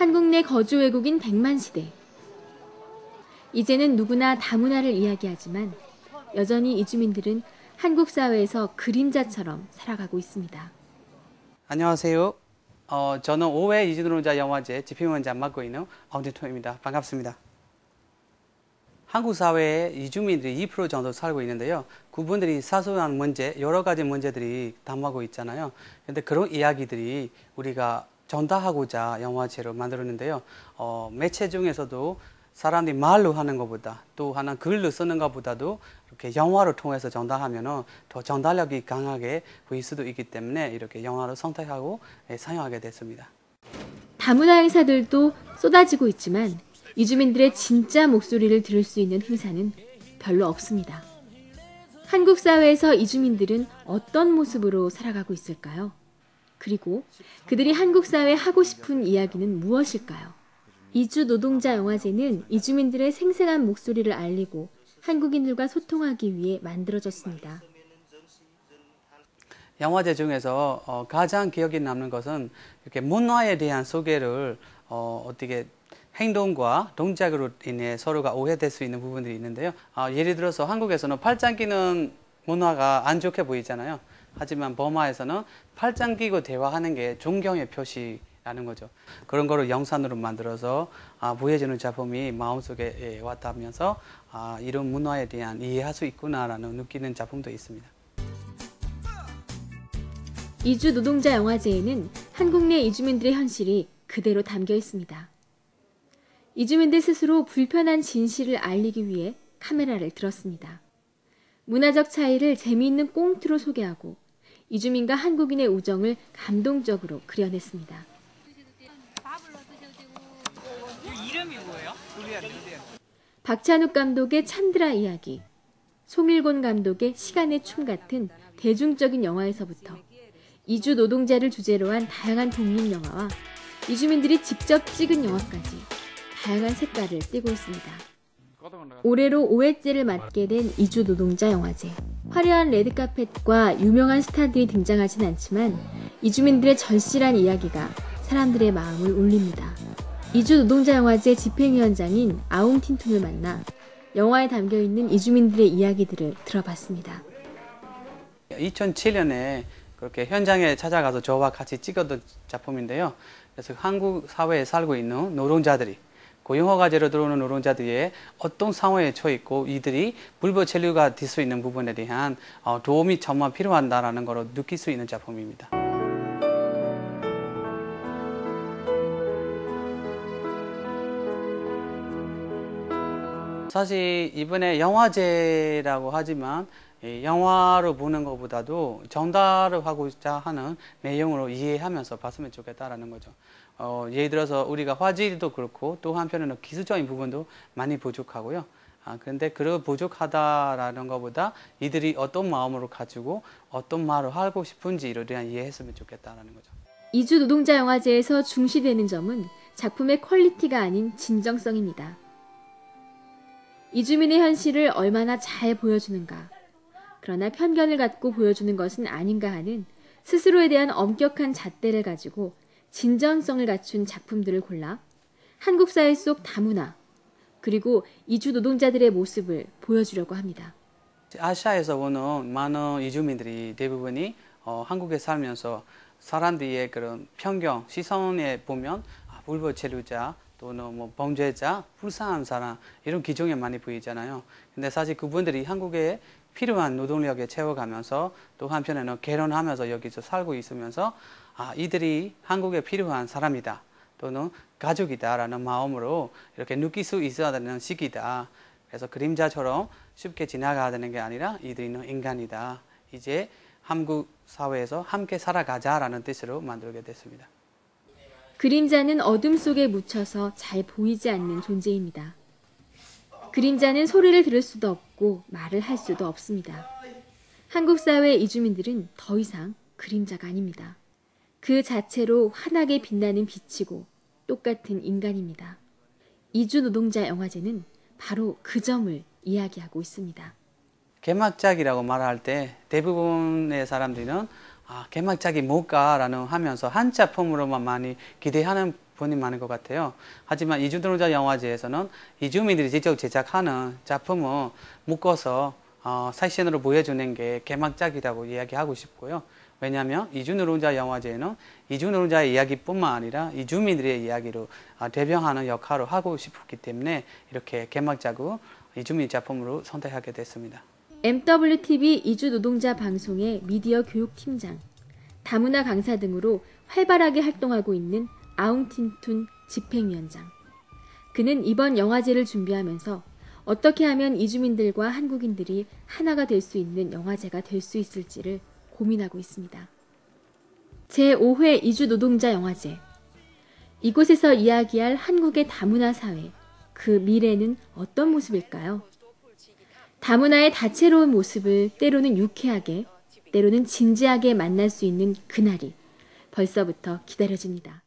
한국 내 거주 외국인 100만 시대. 이제는 누구나 다문화를 이야기하지만 여전히 이주민들은 한국 사회에서 그림자처럼 살아가고 있습니다. 안녕하세요. 저는 5회 이주노동자 영화제 집행위원장 맡고 있는 엄진통입니다. 반갑습니다. 한국 사회에 이주민들이 2% 정도 살고 있는데요. 그분들이 사소한 문제, 여러 가지 문제들이 담하고 있잖아요. 그런데 그런 이야기들이 우리가 전달하고자 영화제로 만들었는데요. 매체 중에서도 사람들이 말로 하는 것보다 또 하나 글로 쓰는 것보다도 이렇게 영화를 통해서 전달하면 더 전달력이 강하게 보일 수도 있기 때문에 이렇게 영화를 선택하고 사용하게 됐습니다. 다문화 행사들도 쏟아지고 있지만 이주민들의 진짜 목소리를 들을 수 있는 행사는 별로 없습니다. 한국 사회에서 이주민들은 어떤 모습으로 살아가고 있을까요? 그리고 그들이 한국 사회에 하고 싶은 이야기는 무엇일까요? 이주 노동자 영화제는 이주민들의 생생한 목소리를 알리고 한국인들과 소통하기 위해 만들어졌습니다. 영화제 중에서 가장 기억에 남는 것은 이렇게 문화에 대한 소개를 어떻게 행동과 동작으로 인해 서로가 오해될 수 있는 부분들이 있는데요. 예를 들어서 한국에서는 팔짱 끼는 문화가 안 좋게 보이잖아요. 하지만 버마에서는 팔짱 끼고 대화하는 게 존경의 표시라는 거죠. 그런 거를 영상으로 만들어서 보여주는 작품이 마음속에 와닿으면서 이런 문화에 대한 이해할 수 있구나라는 느끼는 작품도 있습니다. 이주 노동자 영화제에는 한국 내 이주민들의 현실이 그대로 담겨 있습니다. 이주민들 스스로 불편한 진실을 알리기 위해 카메라를 들었습니다. 문화적 차이를 재미있는 꽁트로 소개하고 이주민과 한국인의 우정을 감동적으로 그려냈습니다. 이름이 뭐예요? 박찬욱 감독의 찬드라 이야기, 송일곤 감독의 시간의 춤 같은 대중적인 영화에서부터 이주 노동자를 주제로 한 다양한 독립영화와 이주민들이 직접 찍은 영화까지 다양한 색깔을 띠고 있습니다. 올해로 5회째를 맞게 된 이주 노동자 영화제. 화려한 레드카펫과 유명한 스타들이 등장하진 않지만 이주민들의 절실한 이야기가 사람들의 마음을 울립니다. 이주 노동자 영화제 집행위원장인 아웅틴퉁을 만나 영화에 담겨있는 이주민들의 이야기들을 들어봤습니다. 2007년에 그렇게 현장에 찾아가서 저와 같이 찍었던 작품인데요. 그래서 한국 사회에 살고 있는 노동자들이 고용허가제로 들어오는 노동자들이 어떤 상황에 처해 있고 이들이 불법 체류가 될 수 있는 부분에 대한 도움이 정말 필요하다는 걸 느낄 수 있는 작품입니다. 사실 이번에 영화제라고 하지만 영화로 보는 것보다도 전달을 하고자 하는 내용으로 이해하면서 봤으면 좋겠다라는 거죠. 예를 들어서 우리가 화질도 그렇고 또 한편으로는 기술적인 부분도 많이 부족하고요. 그런데 그 부족하다라는 것보다 이들이 어떤 마음으로 가지고 어떤 말을 하고 싶은지에 대한 이해했으면 좋겠다라는 거죠. 이주 노동자 영화제에서 중시되는 점은 작품의 퀄리티가 아닌 진정성입니다. 이주민의 현실을 얼마나 잘 보여주는가, 그러나 편견을 갖고 보여주는 것은 아닌가 하는 스스로에 대한 엄격한 잣대를 가지고 진정성을 갖춘 작품들을 골라 한국 사회 속 다문화, 그리고 이주 노동자들의 모습을 보여주려고 합니다. 아시아에서 오는 많은 이주민들이 대부분이 한국에 살면서 사람들의 그런 편견, 시선에 보면 불법 체류자 또는 뭐 범죄자, 불쌍한 사람 이런 기종에 많이 보이잖아요. 근데 사실 그분들이 한국에 필요한 노동력에 채워가면서 또 한편에는 결혼하면서 여기서 살고 있으면서 이들이 한국에 필요한 사람이다 또는 가족이다라는 마음으로 이렇게 느낄 수 있어야 되는 시기다. 그래서 그림자처럼 쉽게 지나가야 되는 게 아니라 이들은 인간이다. 이제 한국 사회에서 함께 살아가자라는 뜻으로 만들게 됐습니다. 그림자는 어둠 속에 묻혀서 잘 보이지 않는 존재입니다. 그림자는 소리를 들을 수도 없고 말을 할 수도 없습니다. 한국 사회 이주민들은 더 이상 그림자가 아닙니다. 그 자체로 환하게 빛나는 빛이고 똑같은 인간입니다. 이주 노동자 영화제는 바로 그 점을 이야기하고 있습니다. 개막작이라고 말할 때 대부분의 사람들은 개막작이 뭘까라는 하면서 한 작품으로만 많이 기대하는 부분이 많은 것 같아요. 하지만 이주노동자 영화제에서는 이주민들이 직접 제작하는 작품을 묶어서 사진으로 보여주는 게 개막작이라고 이야기하고 싶고요. 왜냐하면 이주노동자 영화제는 이주노동자의 이야기뿐만 아니라 이주민들의 이야기로 대변하는 역할을 하고 싶었기 때문에 이렇게 개막작을 이주민 작품으로 선택하게 됐습니다. MWTV 이주노동자 방송의 미디어 교육팀장, 다문화 강사 등으로 활발하게 활동하고 있는 아웅틴툰 집행위원장. 그는 이번 영화제를 준비하면서 어떻게 하면 이주민들과 한국인들이 하나가 될 수 있는 영화제가 될 수 있을지를 고민하고 있습니다. 제5회 이주노동자 영화제. 이곳에서 이야기할 한국의 다문화 사회, 그 미래는 어떤 모습일까요? 다문화의 다채로운 모습을 때로는 유쾌하게, 때로는 진지하게 만날 수 있는 그날이 벌써부터 기다려집니다.